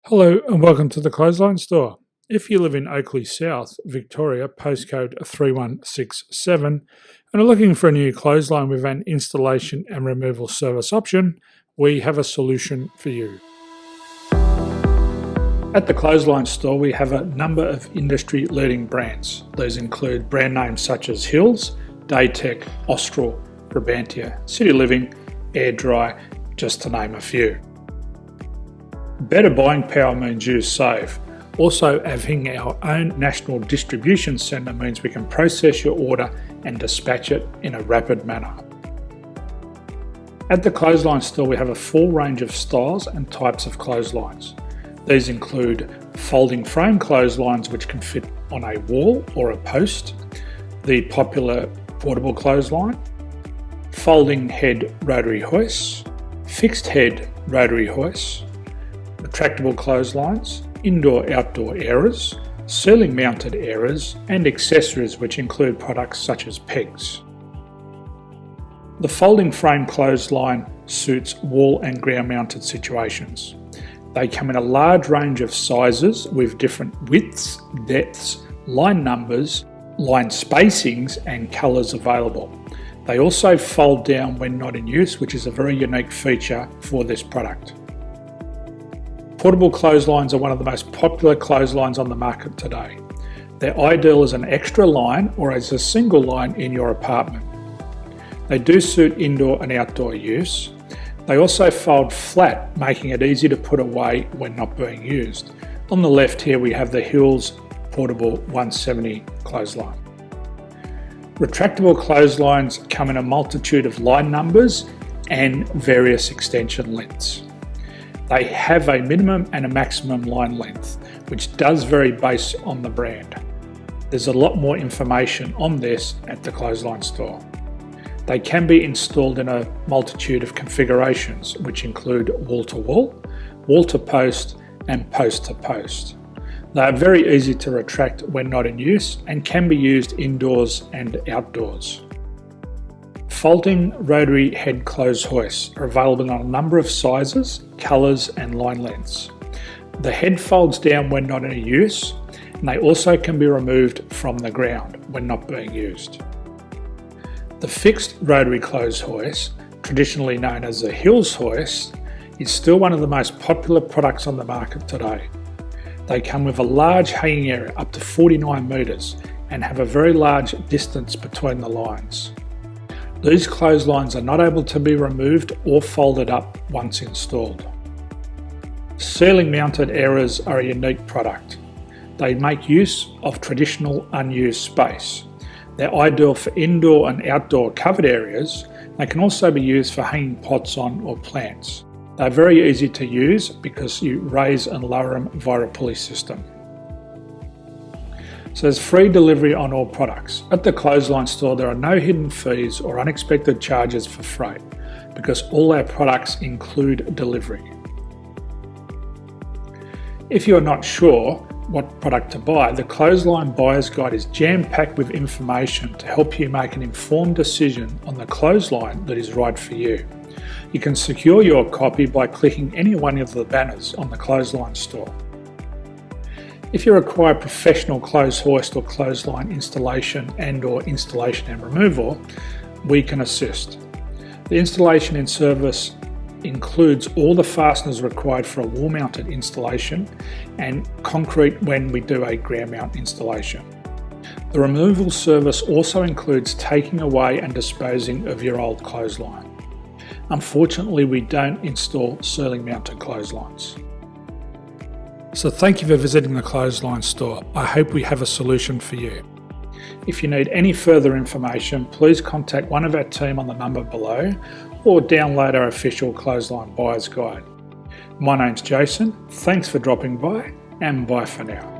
Hello and welcome to the Clothesline Store. If you live in Oakleigh South, Victoria, postcode 3167, and are looking for a new clothesline with an installation and removal service option, we have a solution for you. At the Clothesline Store, we have a number of industry-leading brands. These include brand names such as Hills, Daytech, Austral, Brabantia, City Living, Air Dry, just to name a few. Better buying power means you save. Also, having our own national distribution centre means we can process your order and dispatch it in a rapid manner. At the Clothesline Store, we have a full range of styles and types of clotheslines. These include folding frame clotheslines which can fit on a wall or a post, the popular portable clothesline, folding head rotary hoists, fixed head rotary hoists, retractable clotheslines, indoor-outdoor airers, ceiling mounted airers, and accessories which include products such as pegs. The folding frame clothesline suits wall and ground mounted situations. They come in a large range of sizes with different widths, depths, line numbers, line spacings and colours available. They also fold down when not in use, which is a very unique feature for this product. Portable clotheslines are one of the most popular clotheslines on the market today. They're ideal as an extra line or as a single line in your apartment. They do suit indoor and outdoor use. They also fold flat, making it easy to put away when not being used. On the left here we have the Hills Portable 170 clothesline. Retractable clotheslines come in a multitude of line numbers and various extension lengths. They have a minimum and a maximum line length, which does vary based on the brand. There's a lot more information on this at the Clothesline Store. They can be installed in a multitude of configurations, which include wall-to-wall, wall-to-post, and post-to-post. They are very easy to retract when not in use and can be used indoors and outdoors. Folding rotary head clothes hoists are available on a number of sizes, colours and line lengths. The head folds down when not in use, and they also can be removed from the ground when not being used. The fixed rotary clothes hoist, traditionally known as the Hills hoist, is still one of the most popular products on the market today. They come with a large hanging area up to 49 metres and have a very large distance between the lines. These clotheslines are not able to be removed or folded up once installed. Ceiling mounted airers are a unique product. They make use of traditional unused space. They're ideal for indoor and outdoor covered areas. They can also be used for hanging pots on or plants. They're very easy to use because you raise and lower them via a pulley system. So there's free delivery on all products. At the Clothesline Store, there are no hidden fees or unexpected charges for freight because all our products include delivery. If you're not sure what product to buy, the Clothesline Buyer's Guide is jam-packed with information to help you make an informed decision on the clothesline that is right for you. You can secure your copy by clicking any one of the banners on the Clothesline Store. If you require professional clothes hoist or clothesline installation and/or installation and removal, we can assist. The installation and service includes all the fasteners required for a wall-mounted installation and concrete when we do a ground mount installation. The removal service also includes taking away and disposing of your old clothesline. Unfortunately, we don't install ceiling mounted clotheslines. So thank you for visiting the Clothesline Store. I hope we have a solution for you. If you need any further information, please contact one of our team on the number below or download our official Clothesline Buyer's Guide. My name's Jason, thanks for dropping by and bye for now.